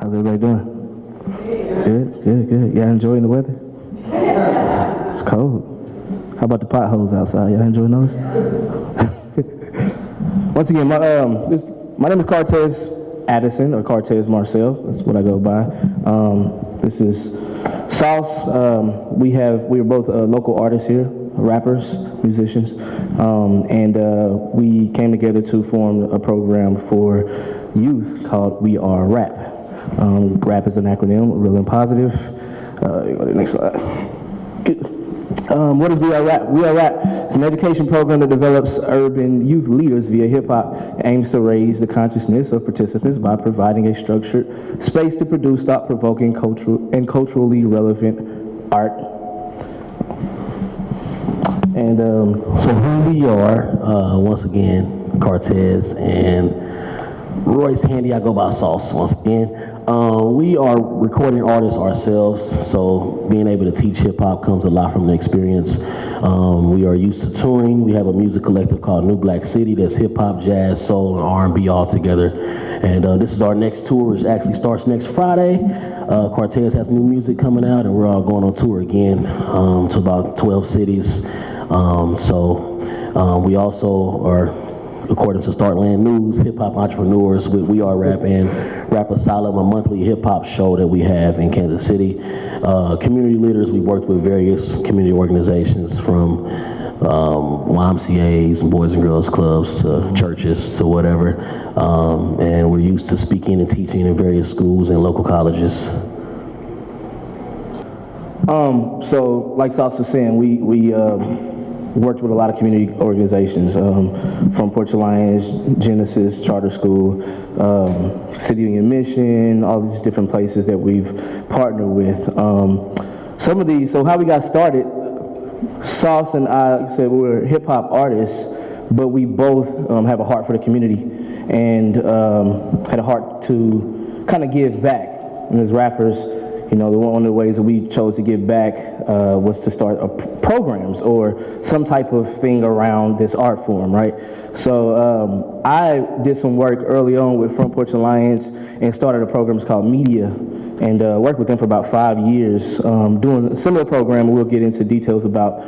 How's everybody doing? Good. Y'all enjoying the weather? It's cold. How about the potholes outside? Y'all enjoying those? Once again, my name is Kartez Addison, or Kartez Marcel. That's what I go by. This is Sauce. We're both local artists here, rappers, musicians, and we came together to form a program for youth called We R.A.P. R.A.P is an acronym, real and positive. Go to the next slide. What is We R.A.P? We R.A.P is an education program that develops urban youth leaders via hip-hop and aims to raise the consciousness of participants by providing a structured space to produce thought-provoking, culturally relevant art. And so who we are, once again, Kartez and Royce Handy, I go by Sauce once again. We are recording artists ourselves, so being able to teach hip hop comes a lot from the experience. We are used to touring. We have a music collective called New Black City that's hip hop, jazz, soul, and R&B all together. And this is our next tour, which actually starts next Friday. Kartez has new music coming out, and we're all going on tour again to about 12 cities. We also are, according to Startland News, hip-hop entrepreneurs with We R.A.P and Rap Asylum, a monthly hip-hop show that we have in Kansas City. Community leaders, we worked with various community organizations from YMCAs and Boys and Girls Clubs to churches to whatever. And we're used to speaking and teaching in various schools and local colleges. So like Sauce was saying, we worked with a lot of community organizations, from Porch Alliance, Genesis, Charter School, City Union Mission, all these different places that we've partnered with. Some of these, so how we got started, Sauce and I, like I said, we were hip hop artists, but we both have a heart for the community and had a heart to kind of give back. And as rappers, you know, one of the ways that we chose to give back was to start programs or some type of thing around this art form, right? So I did some work early on with Front Porch Alliance and started a program called Media, and worked with them for about 5 years doing a similar program. We'll get into details about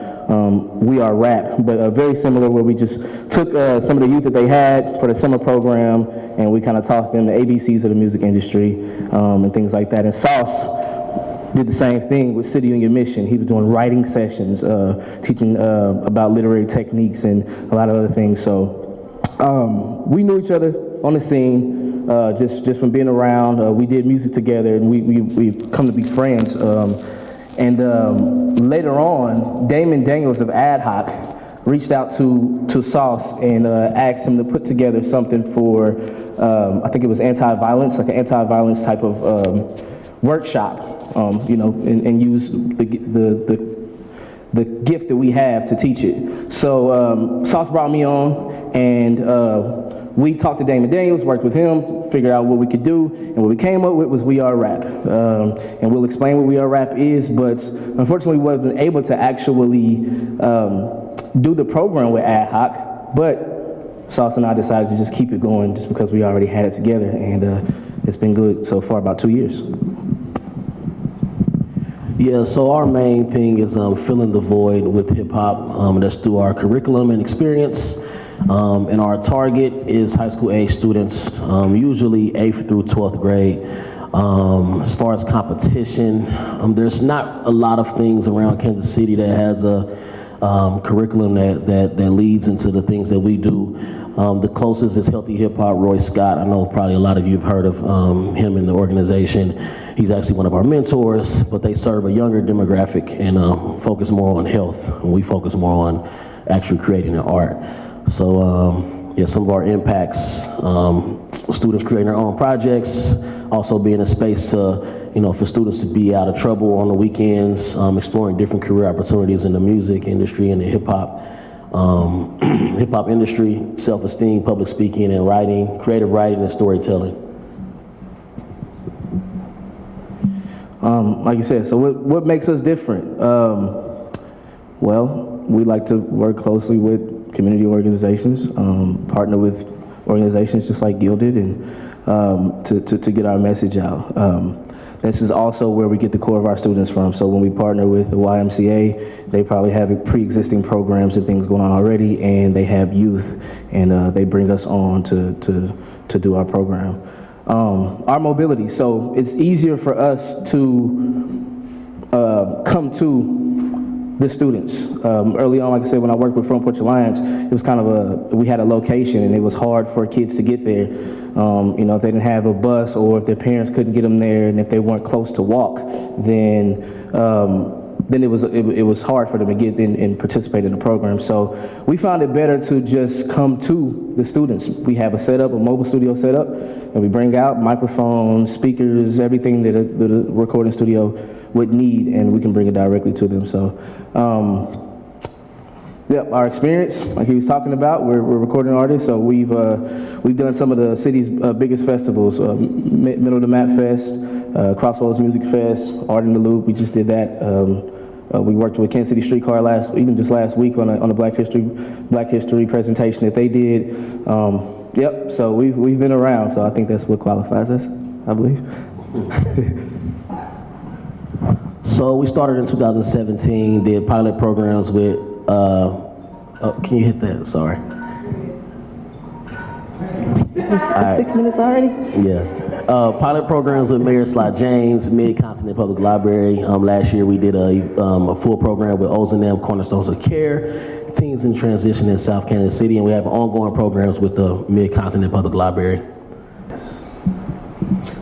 We R.A.P, but very similar, where we just took some of the youth that they had for the summer program, and we kind of taught them the ABCs of the music industry and things like that. And Sauce did the same thing with City Union Mission. He was doing writing sessions, teaching about literary techniques and a lot of other things. So we knew each other on the scene, just from being around. We did music together, and we've come to be friends. Later on, Damon Daniels of Ad Hoc reached out to Sauce and asked him to put together something for, I think it was anti-violence, like an anti-violence type of workshop. You know, and use the gift that we have to teach it. So Sauce brought me on, and we talked to Damon Daniels, worked with him, figured out what we could do, and what we came up with was We R.A.P. And we'll explain what We R.A.P is, but unfortunately we wasn't able to actually do the program with Ad Hoc, but Sauce and I decided to just keep it going just because we already had it together, and it's been good so far, about 2 years. Yeah, so our main thing is filling the void with hip hop. That's through our curriculum and experience. And our target is high school age students, usually 8th through 12th grade. As far as competition, there's not a lot of things around Kansas City that has a curriculum that leads into the things that we do. The closest is Healthy Hip Hop, Royce Scott. I know probably a lot of you have heard of him in the organization. He's actually one of our mentors, but they serve a younger demographic and focus more on health, and we focus more on actually creating the art. So yeah, some of our impacts, students creating their own projects, also being a space to, you know, for students to be out of trouble on the weekends, exploring different career opportunities in the music industry and the hip hop industry, self-esteem, public speaking and writing, creative writing and storytelling. Like you said, so what makes us different? Well, we like to work closely with community organizations, partner with organizations just like GUILDit and to get our message out. This is also where we get the core of our students from. So when we partner with the YMCA, they probably have pre-existing programs and things going on already, and they have youth, and they bring us on to do our program. Our mobility, so it's easier for us to come to the students. Early on, like I said, when I worked with Front Porch Alliance, it was kind of we had a location, and it was hard for kids to get there. You know, if they didn't have a bus, or if their parents couldn't get them there, and if they weren't close to walk, then it was hard for them to get in and participate in the program. So we found it better to just come to the students. We have a mobile studio set up, and we bring out microphones, speakers, everything that a recording studio would need, and we can bring it directly to them. So, yep, our experience, like he was talking about, we're recording artists, so we've done some of the city's biggest festivals, Middle of the Map Fest, Crossroads Music Fest, Art in the Loop. We just did that. We worked with Kansas City Streetcar last week on a Black History presentation that they did. Yep, so we've been around, so I think that's what qualifies us, I believe. So we started in 2017, did pilot programs with, can you hit that? Sorry. It's 6 minutes already? Yeah. Pilot programs with Mayor Slot James, Mid-Continent Public Library. Last year we did a full program with Ozanam Cornerstones of Care, Teens in Transition in South Kansas City, and we have ongoing programs with the Mid-Continent Public Library.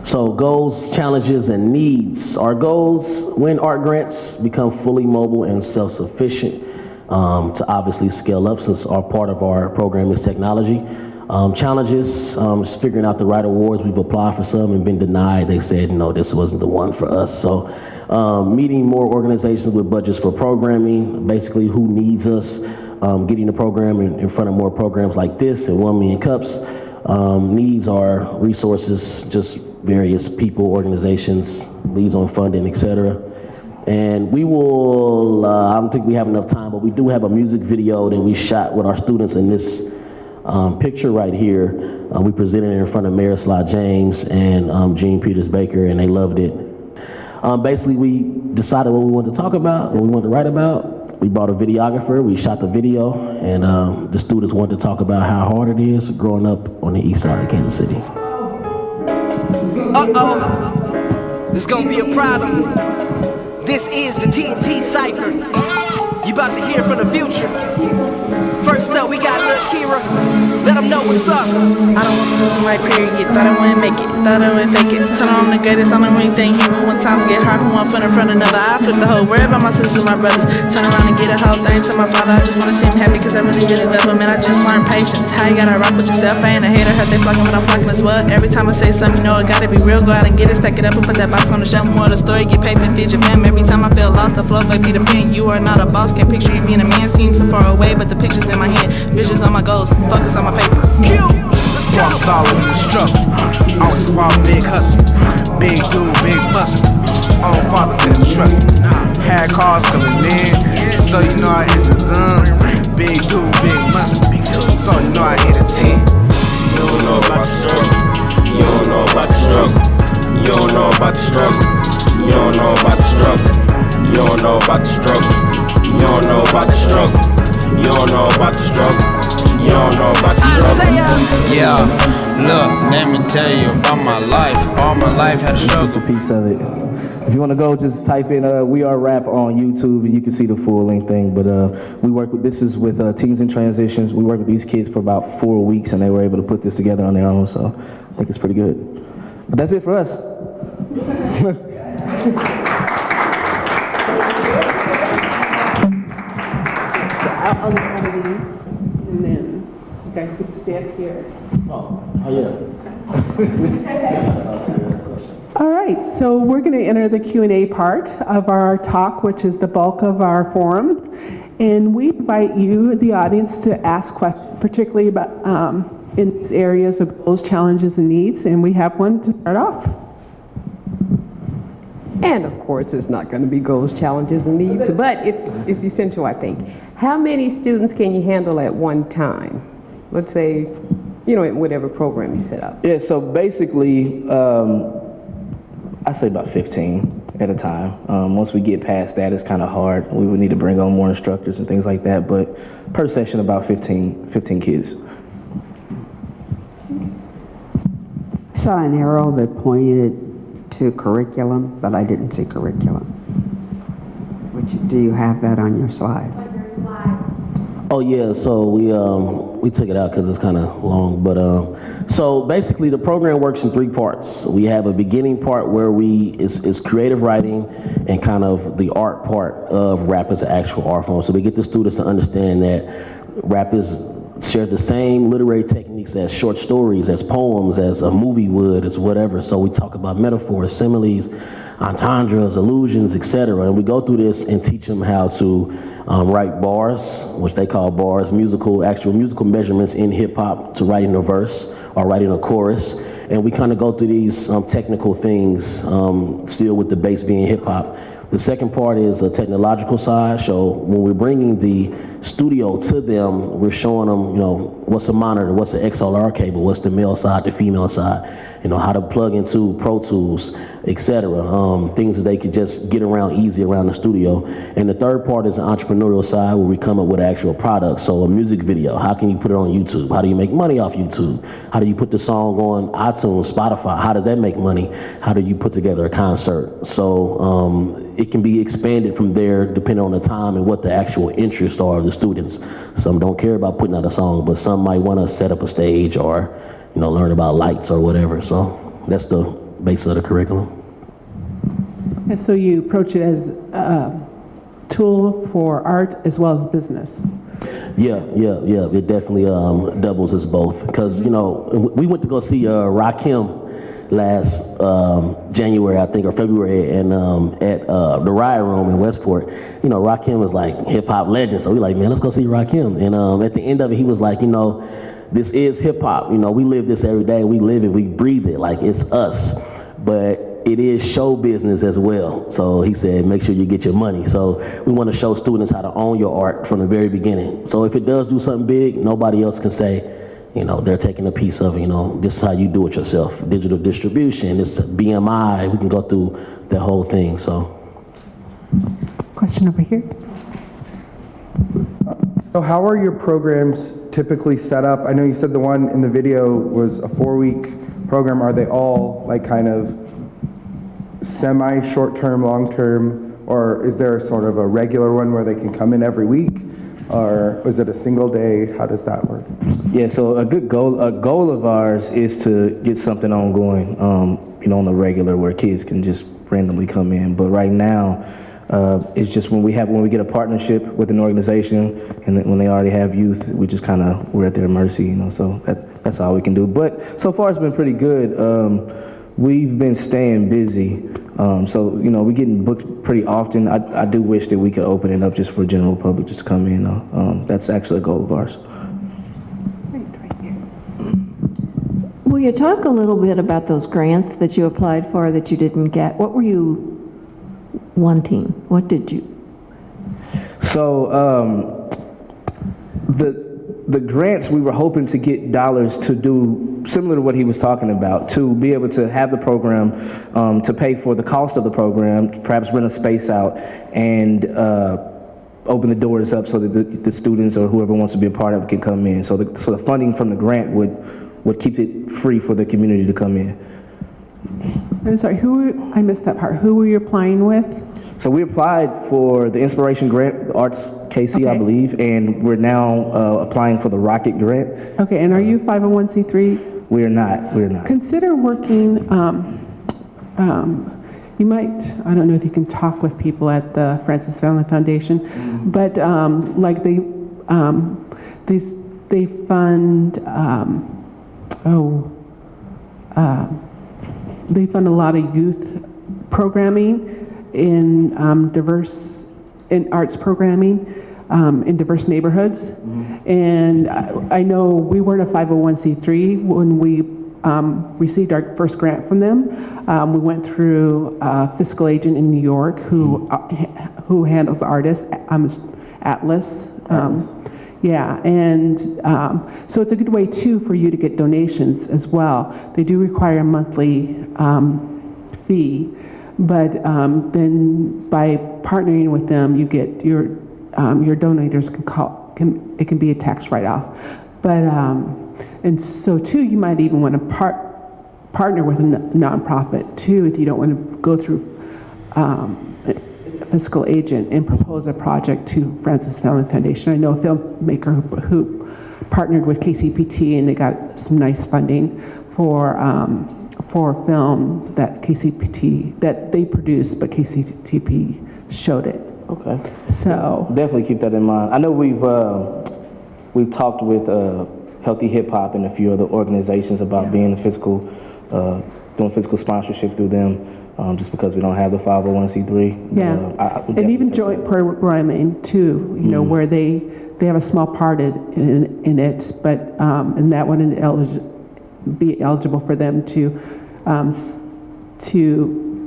So goals, challenges, and needs. Our goals, win art grants, become fully mobile and self-sufficient, to obviously scale up, since our part of our program is technology. Challenges, is figuring out the right awards. We've applied for some and been denied. They said, no, this wasn't the one for us. So meeting more organizations with budgets for programming, basically who needs us, getting the program in front of more programs like this and 1 Million Cups. Needs are resources, just various people, organizations, leads on funding, etc. And we will, I don't think we have enough time, but we do have a music video that we shot with our students in this picture right here. We presented it in front of Mayor Slot James and Gene Peters Baker, and they loved it. Basically, we decided what we wanted to talk about, what we wanted to write about. We brought a videographer, we shot the video, and the students wanted to talk about how hard it is growing up on the east side of Kansas City. It's gonna be a problem. This is the TNT Cypher. You about to hear from the future. First up, we got Lil Kira. Let them know what's up. I don't want to lose my period. Thought I wouldn't make it. Thought I wouldn't fake it. Tell I'm the greatest. I don't anything here. But when times get hard, one foot in front of another. I flip the whole worry about my sisters, my brothers. Turn around and get a whole thing to my father. I just want to see him happy because I really love him. And I just learned patience. How you gotta rock with yourself. I ain't a hater. Heard they flocking when I'm flocking as well. Every time I say something, you know it gotta be real. Go out and get it, stack it up and put that box on the shelf. More of the story, get paid and feed your fam. Every time I feel lost, I flow like Peter Pan. You are not a boss. Can't picture you being a man. Seems so far away, but the picture's in my hand. Visions on my goals. Focus on my paper. Walk solid in the struggle. Always fall big hustle. Big dude, big muscle. Own father couldn't trust me. Had cars coming in, so you know I hit a gun. Big dude, big muscle. So you know I hit a 10. You don't know about the struggle. You don't know about the struggle. You don't know about the struggle. You don't know about the struggle. You don't know about the struggle. You don't know about the struggle. You don't know about the struggle. You don't know about the struggle. Yeah, look, let me tell you about my life. All my life had a struggle. Just a piece of it. If you want to go, just type in We Are R.A.P on YouTube, and you can see the full-length thing. But we work with, this is with Teens in Transitions. We worked with these kids for about 4 weeks, and they were able to put this together on their own, so I think it's pretty good. But that's it for us. I'll look out of these, and then you guys get to stay up here. Oh yeah. All right, so we're going to enter the Q&A part of our talk, which is the bulk of our forum. And we invite you, the audience, to ask questions, particularly about in these areas of goals, challenges, and needs. And we have one to start off. And of course, it's not going to be goals, challenges, and needs, but it's essential, I think. How many students can you handle at one time? Let's say You know, in whatever program you set up. Yeah, so basically, I say about 15 at a time. Once we get past that, it's kind of hard. We would need to bring on more instructors and things like that, but per session, about 15 kids. Saw an arrow that pointed to curriculum, but I didn't see curriculum. Do you have that on your slides? Oh yeah, so we took it out because it's kind of long, but so basically the program works in 3 parts. We have a beginning part where is creative writing and kind of the art part of rap as an actual art form. So we get the students to understand that rap shares the same literary techniques as short stories, as poems, as a movie would, as whatever. So we talk about metaphors, similes, entendres, allusions, etc. And we go through this and teach them how to write bars, which they call bars, actual musical measurements in hip hop, to writing a verse or writing a chorus. And we kind of go through these technical things, still with the base being hip hop. The second part is a technological side. So when we're bringing the studio to them, we're showing them, what's a monitor, what's an XLR cable, what's the male side, the female side, how to plug into Pro Tools, etc. Things that they could just get around easy around the studio. And the third part is the entrepreneurial side, where we come up with actual products. So a music video, how can you put it on YouTube? How do you make money off YouTube? How do you put the song on iTunes, Spotify? How does that make money? How do you put together a concert? So it can be expanded from there depending on the time and what the actual interests are of the students. Some don't care about putting out a song, but some might want to set up a stage or learn about lights or whatever. So that's the base of the curriculum. And so you approach it as a tool for art as well as business. Yeah. It definitely doubles as both. Because, we went to go see R.A.P last January, I think, or February, and at the Riot Room in Westport. R.A.P was like hip hop legend. So we like, man, let's go see R.A.P. And at the end of it, he was like, this is hip hop. We live this every day. We live it. We breathe it. Like, it's us. But it is show business as well. So he said, make sure you get your money. So we want to show students how to own your art from the very beginning. So if it does do something big, nobody else can say, they're taking a piece of it. This is how you do it yourself. Digital distribution, it's BMI. We can go through the whole thing. So. Question over here. So how are your programs typically set up? I know you said the one in the video was a 4-week program. Are they all like kind of semi-short-term, long-term, or is there sort of a regular one where they can come in every week? Or is it a single day? How does that work? Yeah, so a goal of ours is to get something ongoing, on the regular where kids can just randomly come in. But right now, it's just when we get a partnership with an organization, and when they already have youth, we're at their mercy, so that's all we can do. But so far it's been pretty good. We've been staying busy, so we're getting booked pretty often. I do wish that we could open it up just for general public just to come in. That's actually a goal of ours. Will you talk a little bit about those grants that you applied for that you didn't get? What were you wanting? What did you? So the grants, we were hoping to get dollars to do similar to what he was talking about, to be able to have the program, to pay for the cost of the program, perhaps rent a space out, and open the doors up so that the students or whoever wants to be a part of it can come in. So the funding from the grant would keep it free for the community to come in. I'm sorry, I missed that part. Who were you applying with? So we applied for the Inspiration Grant, the Arts KC, Okay. I believe, and we're now applying for the Rocket Grant. Okay, and are you 501c3? We're not. Consider working, you might, I don't know if you can talk with people at the Francis Fallon Foundation, but like they fund, they fund a lot of youth programming in arts programming in diverse neighborhoods. And I know we weren't a 501c3 when we received our first grant from them. We went through a fiscal agent in New York who handles artists, Atlas, Yeah, and so it's a good way too for you to get donations as well. They do require a monthly fee, but then by partnering with them, you get your donators it can be a tax write-off. But and so too, you might even want to partner with a nonprofit too if you don't want to go through a fiscal agent and propose a project to Francis Fallon Foundation. I know a filmmaker who partnered with KCPT and they got some nice funding for a film that they produced, but KCTP showed it. Okay. So definitely keep that in mind. I know we've talked with Healthy Hip Hop and a few other organizations about being doing fiscal sponsorship through them. Just because we don't have the 501c3. Yeah, and even joint programming too, you know, where they have a small part in it, but and that wouldn't be eligible for them to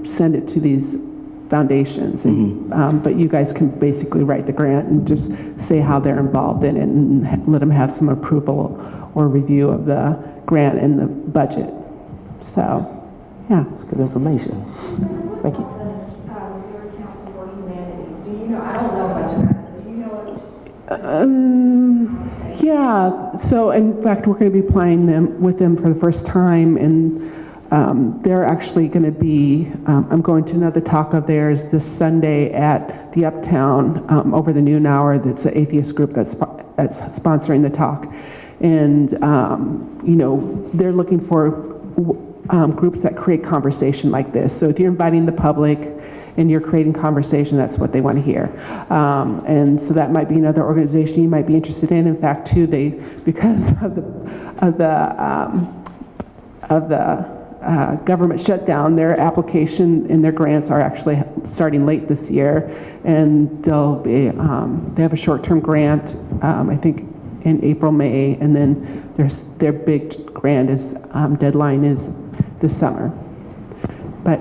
send it to these foundations. And, but you guys can basically write the grant and just say how they're involved in it and let them have some approval or review of the grant and the budget. So. Yeah. That's good information. Thank you. Missouri Council for Humanities. Do you know? I don't know much about it. Do you know it? Yeah. So in fact, we're going to be applying with them for the first time, and they're actually going to be. I'm going to another talk of theirs this Sunday at the Uptown over the noon hour. That's an atheist group that's sponsoring the talk, and you know, they're looking for groups that create conversation like this. So if you're inviting the public and you're creating conversation, that's what they want to hear. And so that might be another organization you might be interested in. In fact, too, because of the government shutdown, their application and their grants are actually starting late this year, and they'll be they have a short-term grant, I think in April, May, and then their big grant deadline is this summer. But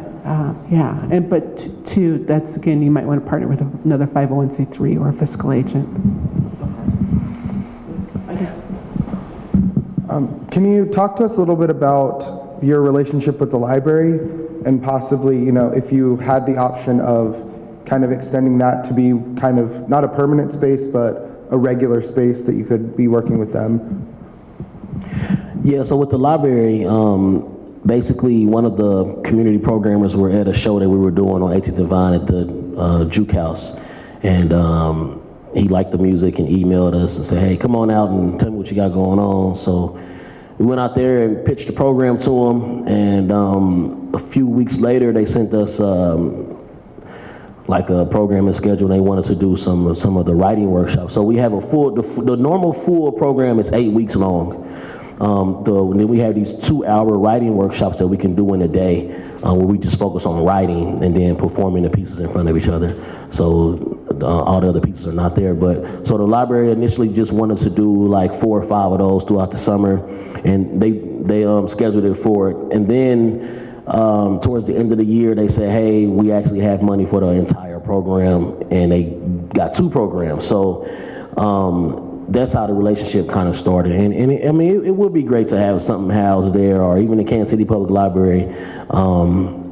yeah, but too, that's again, you might want to partner with another 501c3 or a fiscal agent. Can you talk to us a little bit about your relationship with the library, and possibly, you know, if you had the option of kind of extending that to be kind of not a permanent space, but a regular space that you could be working with them? Yeah, so with the library, basically one of the community programmers were at a show that we were doing on 18th and Vine at the Juke House, and he liked the music and emailed us and said, hey, come on out and tell me what you got going on. So we went out there and pitched the program to them, and a few weeks later they sent us like a programming schedule. They wanted to do some of the writing workshops. So we have the normal full program is 8 weeks long. Then we have these 2-hour writing workshops that we can do in a day, where we just focus on writing and then performing the pieces in front of each other. So all the other pieces are not there. But so the library initially just wanted to do like 4 or 5 of those throughout the summer, and they scheduled it for it. And then towards the end of the year, they said, hey, we actually have money for the entire program, and they got 2 programs. So that's how the relationship kind of started. And I mean, it would be great to have something housed there, or even the Kansas City Public Library.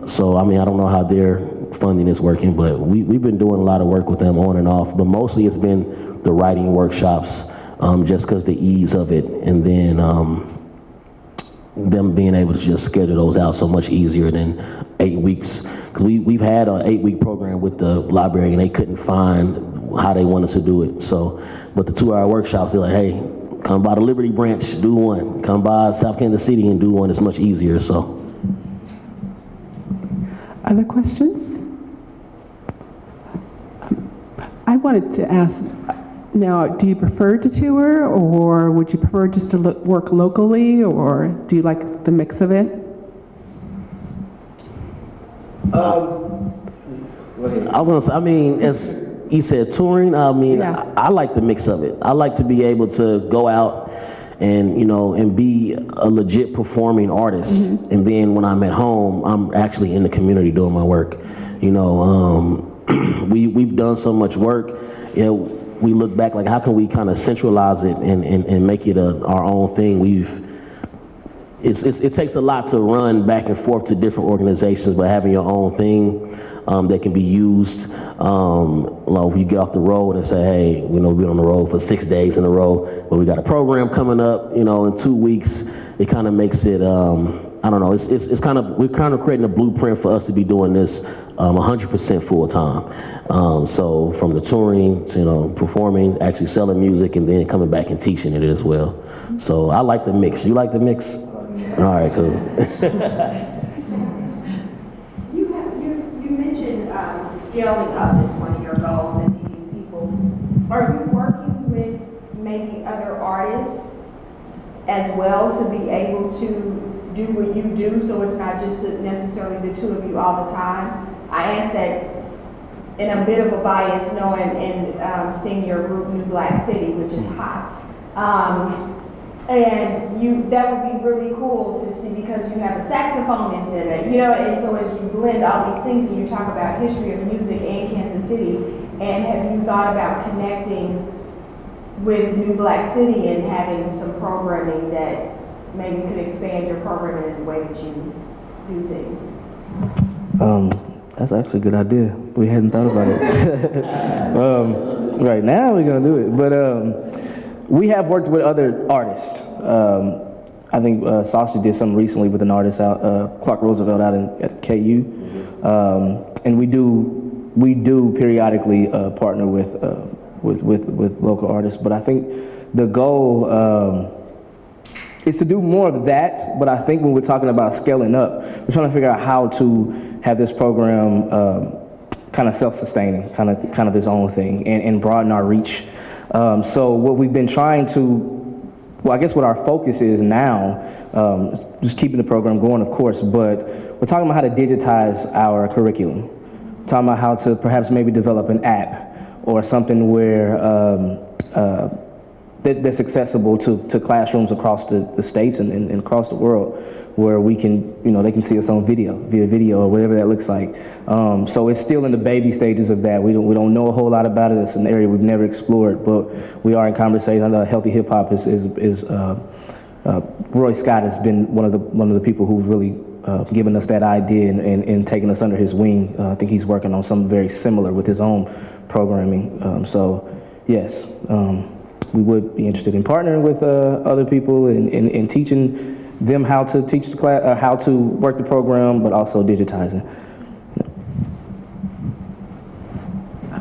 So, I mean, I don't know how their funding is working, but we've been doing a lot of work with them on and off, but mostly it's been the writing workshops, just because the ease of it, and then them being able to just schedule those out so much easier than 8 weeks. Because we've had an 8-week program with the library, and they couldn't find how they wanted to do it. So, but the 2-hour workshops, they're like, hey, come by the Liberty Branch, do one. Come by South Kansas City and do one. It's much easier. So. Other questions? I wanted to ask, now, do you prefer to tour, or would you prefer just to work locally, or do you like the mix of it? I was gonna say, I mean, as you said, touring, I mean, yeah. I like the mix of it. I like to be able to go out and, you know, and be a legit performing artist. Mm-hmm. And then when I'm at home, I'm actually in the community doing my work. You know, we've done so much work. You know, we look back, like how can we kind of centralize it and make it our own thing. It takes a lot to run back and forth to different organizations, but having your own thing that can be used. Like if you get off the road and say, hey, we're on the road for 6 days in a row, but we got a program coming up, in 2 weeks. It kind of makes it, I don't know. We're kind of creating a blueprint for us to be doing this 100% full time. So from the touring to performing, actually selling music, and then coming back and teaching it as well. So I like the mix. You like the mix? All right, cool. You mentioned scaling up as one of your goals and meeting people. Are you working with maybe other artists as well to be able to do what you do, so it's not just necessarily the two of you all the time? I ask that in a bit of a bias, knowing and seeing your group New Black City, which is hot. And that would be really cool to see, because you have a saxophonist in it, and so as you blend all these things and you talk about history of music and Kansas City, and have you thought about connecting with New Black City and having some programming that maybe could expand your programming in the way that you do things? That's actually a good idea. We hadn't thought about it. Right now we're gonna do it, but we have worked with other artists. I think Saucy did something recently with an artist out, Clark Roosevelt out at KU, and we do periodically partner with local artists. But I think the goal is to do more of that. But I think when we're talking about scaling up, we're trying to figure out how to have this program kind of self-sustaining, kind of its own thing, and broaden our reach. So what we've been trying to, I guess what our focus is now, just keeping the program going, of course, but we're talking about how to digitize our curriculum. We're talking about how to perhaps maybe develop an app or something where that's accessible to classrooms across the states and across the world, where we can, they can see us on via video or whatever that looks like. So it's still in the baby stages of that. We don't know a whole lot about it. It's an area we've never explored, but we are in conversation. I know Healthy Hip Hop is Royce Scott has been one of the people who've really given us that idea and taken us under his wing. I think he's working on something very similar with his own programming. So yes, we would be interested in partnering with other people and teaching them how to teach the class, how to work the program, but also digitizing.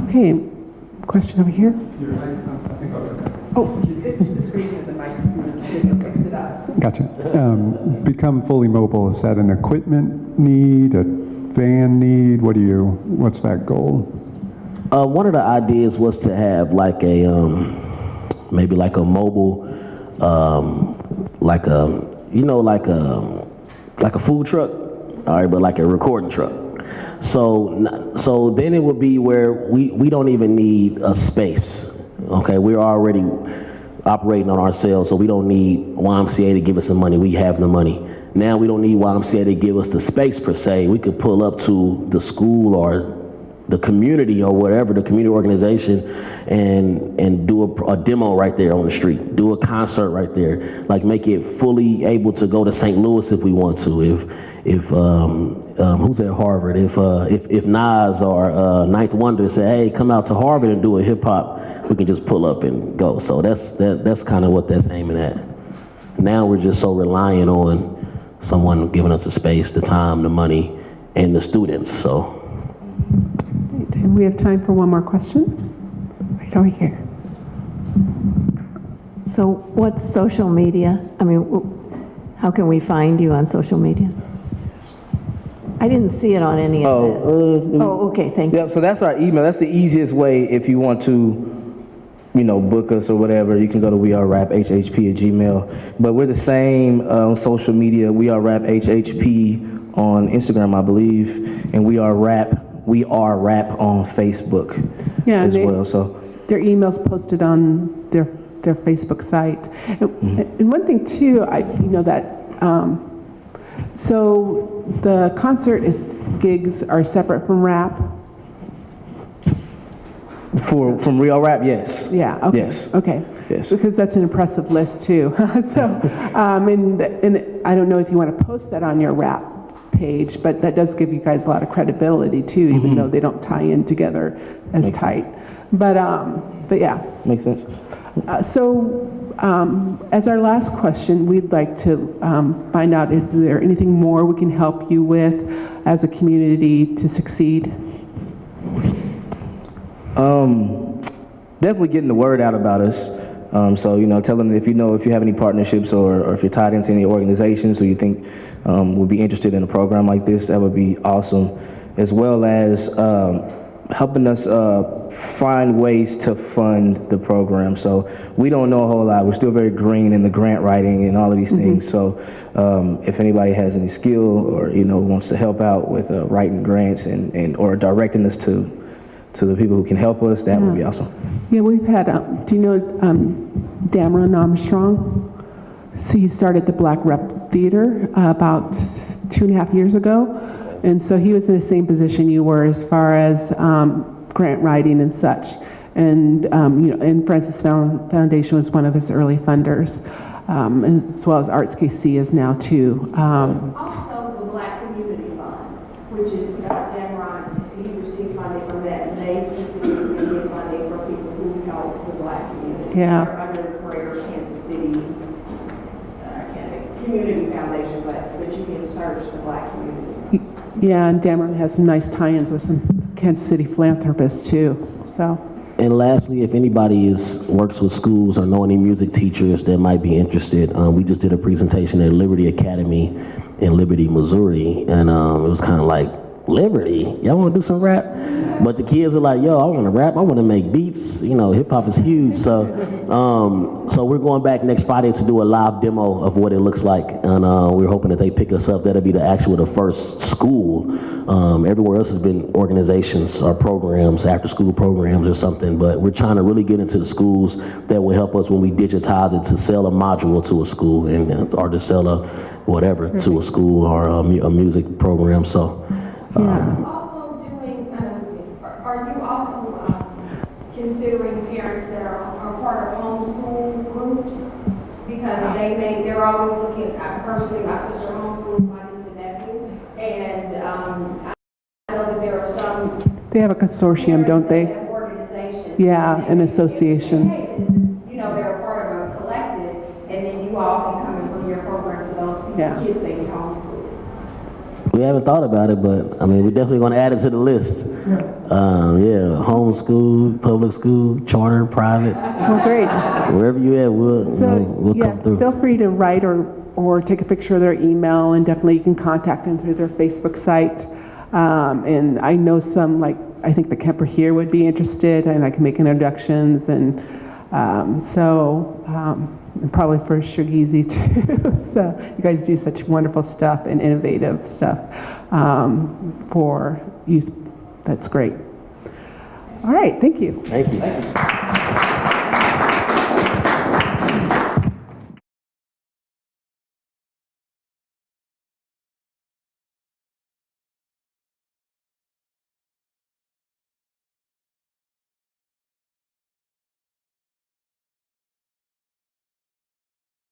Okay, question over here. Oh, it's reading at the microphone. Fix it up. Gotcha. Become fully mobile, is that an equipment need, a van need? What's that goal? One of the ideas was to have like a, maybe like a mobile, like a food truck, all right, but like a recording truck. So then it would be where we don't even need a space. Okay, we're already operating on ourselves, so we don't need YMCA to give us the money. We have the money. Now we don't need YMCA to give us the space per se. We could pull up to the school or the community or whatever, the community organization, and do a demo right there on the street, do a concert right there, like make it fully able to go to St. Louis if we want to. If who's at Harvard? If Nas or Ninth Wonder say, hey, come out to Harvard and do a hip hop, we can just pull up and go. So that's kind of what that's aiming at. Now we're just so reliant on someone giving us the space, the time, the money, and the students. So. And we have time for one more question. Right over here. So what's social media? I mean, how can we find you on social media? I didn't see it on any of this. Okay, thank you. Yeah, so that's our email. That's the easiest way if you want to, book us or whatever. You can go to weareraphhp@gmail. But we're the same on social media. We are rap HHP on Instagram, I believe, and we are rap on Facebook as well. So their emails posted on their Facebook site. And one thing too, so the concert gigs are separate from rap. From Real R.A.P, yes. Yeah, okay. Yes. Okay. Yes. Because that's an impressive list too. So, and I don't know if you want to post that on your R.A.P page, but that does give you guys a lot of credibility too, even though they don't tie in together as Makes tight. But yeah. Makes sense. As our last question, we'd like to find out, is there anything more we can help you with as a community to succeed? Definitely getting the word out about us. So, tell them if you have any partnerships or if you're tied into any organizations who you think would be interested in a program like this, that would be awesome. As well as helping us find ways to fund the program. So we don't know a whole lot. We're still very green in the grant writing and all of these things. So if anybody has any skill or, wants to help out with writing grants and or directing us to the people who can help us, that would be awesome. Yeah, we've had, do you know Dameron Armstrong? So he started the Black Rep Theater about 2.5 years ago. And so he was in the same position you were as far as grant writing and such. And, and Francis Foundation was one of his early funders, as well as Arts KC is now too. Also the Black Community Fund, which is Dameron, he received funding from that, and they specifically give funding for people who help the Black community. Yeah. They're under the Greater Kansas City Community Foundation, but you can search the Black Community. Yeah, and Dameron has some nice tie-ins with some Kansas City philanthropists too, so. And lastly, if anybody works with schools or know any music teachers that might be interested, we just did a presentation at Liberty Academy in Liberty, Missouri, and it was kind of like, Liberty, y'all want to do some rap? But the kids are like, yo, I want to rap, I want to make beats, hip hop is huge. So we're going back next Friday to do a live demo of what it looks like, and we're hoping that they pick us up. That'll be the first school. Everywhere else has been organizations or programs, after school programs or something, but we're trying to really get into the schools that will help us when we digitize it to sell a module to a school or to sell a whatever to a school or a music program. So. Also doing, are you also considering parents that are part of homeschool groups? Because they're always looking, personally, my sister homeschools my niece and nephew, and I know that there are some. They have a consortium, don't they? Organizations. Yeah, and associations. Hey, this is, they're a part of a collective, and then you all can come and bring your program to those people, kids they can homeschool. We haven't thought about it, but we're definitely going to add it to the list. Homeschool, public school, charter, private. Well, great. Wherever you at, we'll come through. Feel free to write or take a picture of their email, and definitely you can contact them through their Facebook site. And I know some, I think the Kemper here would be interested, and I can make introductions, and and probably for Shugizi too. So you guys do such wonderful stuff and innovative stuff for youth. That's great. All right, thank you. Thank you.